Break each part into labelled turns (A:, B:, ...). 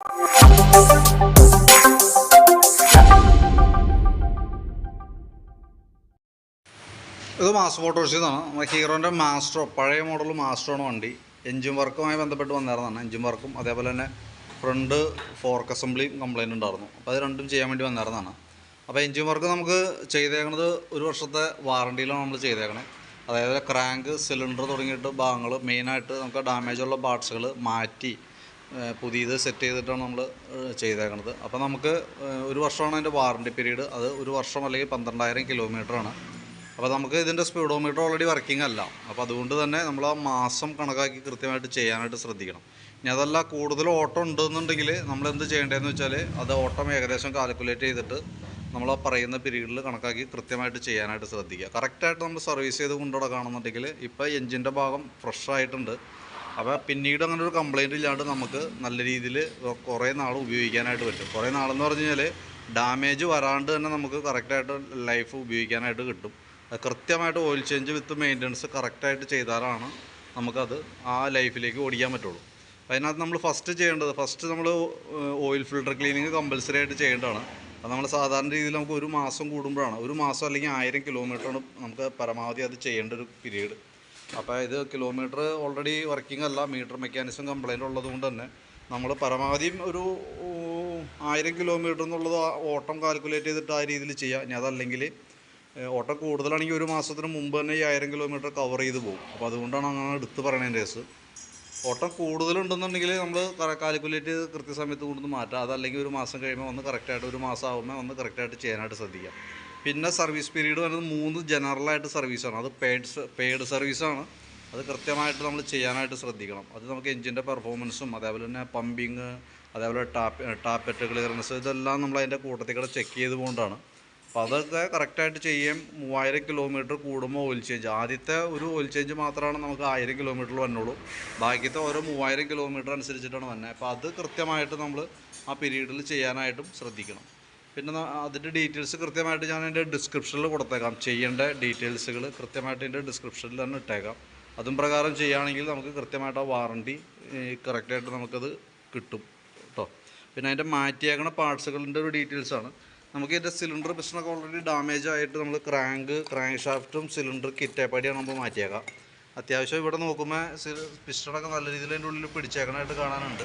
A: ഇത് മാസ് മോട്ടോഴ്സിന്നാണ്. നമ്മുടെ ഹീറോൻ്റെ മാസ്റ്ററോ, പഴയ മോഡൽ മാസ്റ്ററാണ് വണ്ടി. എൻജിൻ വർക്കുമായി ബന്ധപ്പെട്ട് വന്നേർന്നതാണ്. എൻജിൻ വർക്കും അതേപോലെ തന്നെ ഫ്രണ്ട് ഫോർക്ക് അസംബ്ലിയും കംപ്ലയിൻ്റ് ഉണ്ടായിരുന്നു. അപ്പോൾ അത് രണ്ടും ചെയ്യാൻ വേണ്ടി വന്നേർന്നതാണ്. അപ്പോൾ എൻജിൻ വർക്ക് നമുക്ക് ചെയ്തേക്കണത് 1 വർഷത്തെ വാറണ്ടിയിലാണ് നമ്മൾ ചെയ്തേക്കണത്. അതായത് ക്രാങ്ക്, സിലിണ്ടർ തുടങ്ങിയിട്ട് ഭാഗങ്ങൾ മെയിനായിട്ട് നമുക്ക് ഡാമേജുള്ള പാർട്സുകൾ മാറ്റി പുതിയത് സെറ്റ് ചെയ്തിട്ടാണ് നമ്മൾ ചെയ്തേക്കണത്. അപ്പോൾ നമുക്ക് 1 വർഷമാണ് അതിൻ്റെ വാറണ്ടി പീരീഡ്. അത് 1 വർഷം അല്ലെങ്കിൽ 12,000 കിലോമീറ്ററാണ്. അപ്പോൾ നമുക്ക് ഇതിൻ്റെ സ്പീഡോമീറ്റർ ഓൾറെഡി വർക്കിംഗ് അല്ല. അപ്പോൾ അതുകൊണ്ട് തന്നെ നമ്മൾ ആ മാസം കണക്കാക്കി കൃത്യമായിട്ട് ചെയ്യാനായിട്ട് ശ്രദ്ധിക്കണം. ഇനി അതല്ല കൂടുതൽ ഓട്ടം ഉണ്ടെന്നുണ്ടെങ്കിൽ നമ്മൾ എന്ത് ചെയ്യേണ്ടതെന്ന് വെച്ചാൽ അത് ഓട്ടം ഏകദേശം കാൽക്കുലേറ്റ് ചെയ്തിട്ട് നമ്മൾ ആ പറയുന്ന പീരീഡിൽ കണക്കാക്കി കൃത്യമായിട്ട് ചെയ്യാനായിട്ട് ശ്രദ്ധിക്കുക. കറക്റ്റായിട്ട് നമ്മൾ സർവീസ് ചെയ്ത് കൊണ്ടുനടക്കുകയാണെന്നുണ്ടെങ്കിൽ ഇപ്പോൾ എൻജിൻ്റെ ഭാഗം ഫ്രഷ് ആയിട്ടുണ്ട്. അപ്പോൾ പിന്നീട് അങ്ങനെ ഒരു കംപ്ലയിൻ്റ് ഇല്ലാണ്ട് നമുക്ക് നല്ല രീതിയിൽ കുറേ നാൾ ഉപയോഗിക്കാനായിട്ട് പറ്റും. കുറേ നാളെന്ന് പറഞ്ഞു കഴിഞ്ഞാൽ ഡാമേജ് വരാണ്ട് തന്നെ നമുക്ക് കറക്റ്റായിട്ട് ലൈഫ് ഉപയോഗിക്കാനായിട്ട് കിട്ടും. കൃത്യമായിട്ട് ഓയിൽ ചേഞ്ച് വിത്ത് മെയിൻ്റനൻസ് കറക്റ്റായിട്ട് ചെയ്താലാണ് നമുക്കത് ആ ലൈഫിലേക്ക് ഓടിക്കാൻ പറ്റുള്ളൂ. അതിനകത്ത് നമ്മൾ ഫസ്റ്റ് നമ്മൾ ഓയിൽ ഫിൽട്ടർ ക്ലീനിങ് കമ്പൽസറി ആയിട്ട് ചെയ്യേണ്ടതാണ്. അത് നമ്മൾ സാധാരണ രീതിയിൽ നമുക്ക് 1 മാസം കൂടുമ്പോഴാണ്, 1 മാസം അല്ലെങ്കിൽ 1000 കിലോമീറ്ററാണ് നമുക്ക് പരമാവധി അത് ചെയ്യേണ്ട ഒരു പീരീഡ്. അപ്പോൾ ഇത് കിലോമീറ്റർ ഓൾറെഡി വർക്കിംഗ് അല്ല, മീറ്റർ മെക്കാനിസം കംപ്ലയിൻ്റ് ഉള്ളതുകൊണ്ട് തന്നെ നമ്മൾ പരമാവധി ഒരു 1000 കിലോമീറ്റർ എന്നുള്ളത് ഓട്ടം കാൽക്കുലേറ്റ് ചെയ്തിട്ട് ആ രീതിയിൽ ചെയ്യുക. ഇനി അതല്ലെങ്കിൽ ഓട്ടം കൂടുതലാണെങ്കിൽ 1 മാസത്തിന് മുമ്പ് തന്നെ ഈ 1000 കിലോമീറ്റർ കവർ ചെയ്ത് പോകും. അപ്പോൾ അതുകൊണ്ടാണ് അങ്ങനെ എടുത്ത് പറയണതിൻ്റെ കേസ്. ഓട്ടം കൂടുതലുണ്ടെന്നുണ്ടെങ്കിൽ നമ്മൾ കാൽക്കുലേറ്റ് ചെയ്ത് കൃത്യസമയത്ത് കൊണ്ടൊന്ന് മാറ്റാം. അതല്ലെങ്കിൽ 1 മാസം കഴിയുമ്പോൾ ഒന്ന് കറക്റ്റായിട്ട് 1 മാസം ആകുമ്പോൾ ഒന്ന് കറക്റ്റായിട്ട് ചെയ്യാനായിട്ട് ശ്രദ്ധിക്കാം. പിന്നെ സർവീസ് പീരീഡ് വരുന്നത് 3 ജനറലായിട്ട് സർവീസാണ്. അത് പെയ്ഡ് സർവീസാണ്. അത് കൃത്യമായിട്ട് നമ്മൾ ചെയ്യാനായിട്ട് ശ്രദ്ധിക്കണം. അത് നമുക്ക് എൻജിൻ്റെ പെർഫോമൻസും അതേപോലെ തന്നെ പമ്പിങ്, അതേപോലെ ടാപ്പറ്റ് ക്ലിയറൻസ്, ഇതെല്ലാം നമ്മൾ അതിൻ്റെ കൂട്ടത്തിൽ കൂടെ ചെക്ക് ചെയ്ത് കൊണ്ടാണ്. അപ്പോൾ അതൊക്കെ കറക്റ്റായിട്ട് ചെയ്യാൻ 3000 കിലോമീറ്റർ കൂടുമ്പോൾ ഓയിൽ ചേഞ്ച്, ആദ്യത്തെ ഒരു ഓയിൽ ചേഞ്ച് മാത്രമാണ് നമുക്ക് 1000 കിലോമീറ്ററിൽ വന്നുള്ളൂ. ബാക്കിയത്തെ ഓരോ 3000 കിലോമീറ്റർ അനുസരിച്ചിട്ടാണ് വന്നത്. അപ്പോൾ അത് കൃത്യമായിട്ട് നമ്മൾ ആ പീരീഡിൽ ചെയ്യാനായിട്ടും ശ്രദ്ധിക്കണം. പിന്നെ അതിൻ്റെ ഡീറ്റെയിൽസ് കൃത്യമായിട്ട് ഞാൻ എൻ്റെ ഡിസ്ക്രിപ്ഷനിൽ കൊടുത്തേക്കാം. ചെയ്യേണ്ട ഡീറ്റെയിൽസുകൾ കൃത്യമായിട്ട് എൻ്റെ ഡിസ്ക്രിപ്ഷനിൽ തന്നെ ഇട്ടേക്കാം. അതും പ്രകാരം ചെയ്യുകയാണെങ്കിൽ നമുക്ക് കൃത്യമായിട്ട് ആ വാറണ്ടി കറക്റ്റായിട്ട് നമുക്കത് കിട്ടും കേട്ടോ. പിന്നെ അതിൻ്റെ മാറ്റിയേക്കണ പാർട്സുകളുടെ ഒരു ഡീറ്റെയിൽസാണ്. നമുക്ക് ഇതിൻ്റെ സിലിണ്ടർ പിസ്റ്റണൊക്കെ ഓൾറെഡി ഡാമേജ് ആയിട്ട് നമ്മൾ ക്രാങ്ക് ഷാഫ്റ്റും സിലിണ്ടർ കിറ്റേപ്പടിയാണ് നമ്മൾ മാറ്റിയേക്കാം. അത്യാവശ്യം ഇവിടെ നോക്കുമ്പോൾ പിസ്റ്റണൊക്കെ നല്ല രീതിയിൽ അതിൻ്റെ ഉള്ളിൽ പിടിച്ചേക്കണമായിട്ട് കാണാനുണ്ട്.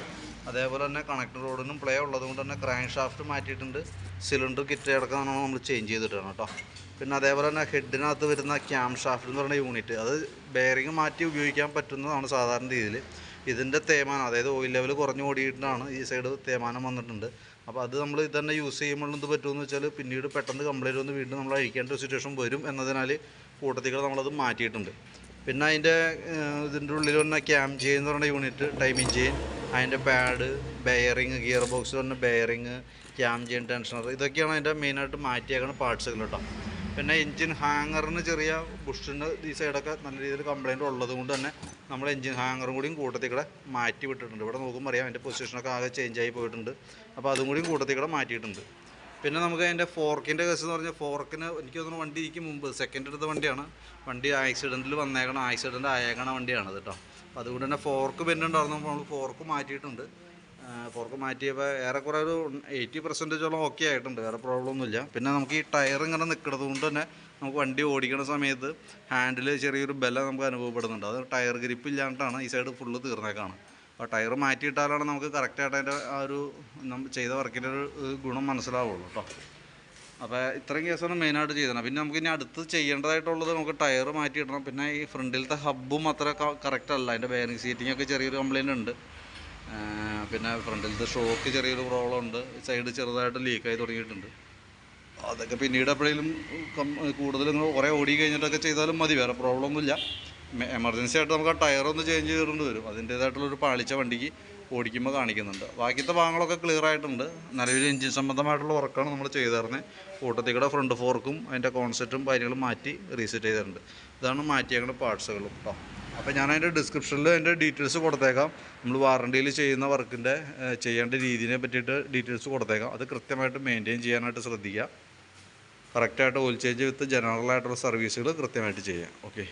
A: അതേപോലെ തന്നെ കണക്ടർ റോഡിനും പ്ലേ ഉള്ളതുകൊണ്ട് തന്നെ ക്രാങ്ക് ഷാഫ്റ്റ് മാറ്റിയിട്ടുണ്ട്. സിലിണ്ടർ കിറ്റ് അടക്കമാണ് നമ്മൾ ചേഞ്ച് ചെയ്തിട്ടാണ് കേട്ടോ. പിന്നെ അതേപോലെ തന്നെ ഹെഡിനകത്ത് വരുന്ന ക്യാം ഷാഫ്റ്റ് എന്ന് പറയുന്ന യൂണിറ്റ്, അത് ബെയറിങ് മാറ്റി ഉപയോഗിക്കാൻ പറ്റുന്നതാണ് സാധാരണ രീതിയിൽ. ഇതിൻ്റെ തേയ്മാനം, അതായത് ഓയിൽ ലെവൽ കുറഞ്ഞു ഓടിയിട്ടാണ് ഈ സൈഡ് തേയ്മാനം വന്നിട്ടുണ്ട്. അപ്പോൾ അത് നമ്മൾ ഇതന്നെ യൂസ് ചെയ്യുമ്പോൾ എന്ത് പറ്റുമെന്ന് വെച്ചാൽ പിന്നീട് പെട്ടെന്ന് കംപ്ലൈൻറ്റ് വന്ന് വീണ്ടും നമ്മൾ അഴിക്കേണ്ട ഒരു സിറ്റുവേഷൻ വരും എന്നതിനാൽ കൂട്ടത്തിൽ നമ്മളത് മാറ്റിയിട്ടുണ്ട്. പിന്നെ അതിൻ്റെ ഇതിൻ്റെ ഉള്ളിൽ വന്ന ക്യാം ചെയിൻ എന്ന് പറയുന്ന യൂണിറ്റ്, ടൈമിങ് ചെയിൻ, അതിൻ്റെ പാഡ്, ബെയറിങ്, ഗിയർ ബോക്സ് പറഞ്ഞ ബെയറിങ്, ക്യാം ചെയിൻ, ടെൻഷനർ, ഇതൊക്കെയാണ് അതിൻ്റെ മെയിനായിട്ട് മാറ്റിയേക്കുന്ന പാർട്സുകൾ കേട്ടോ. പിന്നെ എൻജിൻ ഹാങ്ങറിന് ചെറിയ ബുഷിൻ്റെ ഈ സൈഡൊക്കെ നല്ല രീതിയിൽ കംപ്ലയിൻറ്റ് ഉള്ളത് കൊണ്ട് തന്നെ നമ്മൾ എൻജിൻ ഹാങ്ങറും കൂടിയും കൂട്ടത്തിൽ കൂടെ മാറ്റി വിട്ടിട്ടുണ്ട്. ഇവിടെ നോക്കുമ്പോൾ അറിയാം അതിൻ്റെ പൊസിഷനൊക്കെ ആകെ ചേഞ്ചായി പോയിട്ടുണ്ട്. അപ്പോൾ അതും കൂടിയും കൂട്ടത്തിൽ കൂടെ മാറ്റിയിട്ടുണ്ട്. പിന്നെ നമുക്ക് അതിൻ്റെ ഫോർക്കിൻ്റെ കേസ് എന്ന് പറഞ്ഞാൽ ഫോർക്കിന് എനിക്ക് തോന്നുന്നു വണ്ടി എനിക്ക് മുമ്പ് സെക്കൻഡ് എടുത്ത വണ്ടിയാണ്. വണ്ടി ആക്സിഡൻറ്റിൽ ആക്സിഡൻ്റ് ആയേക്കണ വണ്ടിയാണത് കേട്ടോ. അപ്പോൾ അതുകൊണ്ട് തന്നെ ഫോർക്ക് ബെൻഡുണ്ടായിരുന്നു. നമ്മൾ ഫോർക്ക് മാറ്റിയിട്ടുണ്ട്. ഫോർക്ക് മാറ്റിയപ്പോൾ ഏറെക്കുറെ ഒരു 80% ഓക്കെ ആയിട്ടുണ്ട്. വേറെ പ്രോബ്ലം ഒന്നുമില്ല. പിന്നെ നമുക്ക് ഈ ടയർ ഇങ്ങനെ നിൽക്കുന്നത് കൊണ്ട് തന്നെ നമുക്ക് വണ്ടി ഓടിക്കുന്ന സമയത്ത് ഹാൻഡിൽ ചെറിയൊരു ബലം നമുക്ക് അനുഭവപ്പെടുന്നുണ്ട്. അത് ടയർ ഗ്രിപ്പ് ഇല്ലാണ്ടാണ് ഈ സൈഡ് ഫുള്ള് തീർന്നേക്കാണ്. അപ്പോൾ ടയർ മാറ്റിയിട്ടാലാണ് നമുക്ക് കറക്റ്റായിട്ട് അതിൻ്റെ ആ ഒരു ചെയ്ത വർക്കിൻ്റെ ഒരു ഗുണം മനസ്സിലാവുള്ളൂ കേട്ടോ. അപ്പോൾ ഇത്രയും കേസാണ് മെയിനായിട്ട് ചെയ്തത്. പിന്നെ നമുക്ക് ഇനി അടുത്ത് ചെയ്യേണ്ടതായിട്ടുള്ളത് നമുക്ക് ടയർ മാറ്റിയിടണം. പിന്നെ ഈ ഫ്രണ്ടിലത്തെ ഹബ്ബും അത്ര കറക്റ്റ് അല്ല. അതിൻ്റെ ബെയറിംഗ് സീറ്റിങ്ങൊക്കെ ചെറിയൊരു കംപ്ലയിൻ്റ് ഉണ്ട്. പിന്നെ ഫ്രണ്ടിലത്തെ ഷോക്ക് ചെറിയൊരു പ്രോബ്ലം ഉണ്ട്. സൈഡ് ചെറുതായിട്ട് ലീക്കായി തുടങ്ങിയിട്ടുണ്ട്. അതൊക്കെ പിന്നീട് എപ്പോഴേലും കൂടുതൽ കുറേ ഓടി കഴിഞ്ഞിട്ടൊക്കെ ചെയ്താലും മതി, വേറെ പ്രോബ്ലം ഒന്നുമില്ല. എമർജൻസി ആയിട്ട് നമുക്ക് ആ ടയറൊന്ന് ചേഞ്ച് ചെയ്തുകൊണ്ട് വരും. അതിൻ്റേതായിട്ടുള്ളൊരു പാളിച്ച വണ്ടിക്ക് ഓടിക്കുമ്പോൾ കാണിക്കുന്നുണ്ട്. ബാക്കിയത്തെ ഭാഗങ്ങളൊക്കെ ക്ലിയർ ആയിട്ടുണ്ട്. നിലവിൽ എഞ്ചിൻ സംബന്ധമായിട്ടുള്ള വർക്കാണ് നമ്മൾ ചെയ്തിരുന്നത്. കൂട്ടത്തിൽ കൂടെ ഫ്രണ്ട് ഫോർക്കും അതിൻ്റെ കോൺസെപ്റ്റും കാര്യങ്ങളും മാറ്റി റീസെറ്റ് ചെയ്തിട്ടുണ്ട്. ഇതാണ് മാറ്റിയേക്കുന്ന പാർട്സുകളും കേട്ടോ. അപ്പോൾ ഞാൻ അതിൻ്റെ ഡിസ്ക്രിപ്ഷനിൽ അതിൻ്റെ ഡീറ്റെയിൽസ് കൊടുത്തേക്കാം. നമ്മൾ വാറണ്ടിയിൽ ചെയ്യുന്ന വർക്കിൻ്റെ ചെയ്യേണ്ട രീതിയെ പറ്റിയിട്ട് ഡീറ്റെയിൽസ് കൊടുത്തേക്കാം. അത് കൃത്യമായിട്ട് മെയിൻറ്റെയിൻ ചെയ്യാനായിട്ട് ശ്രദ്ധിക്കുക. കറക്റ്റായിട്ട് ഓയിൽ ചേഞ്ച് വിത്ത് ജനറലായിട്ടുള്ള സർവീസുകൾ കൃത്യമായിട്ട് ചെയ്യാം. ഓക്കെ.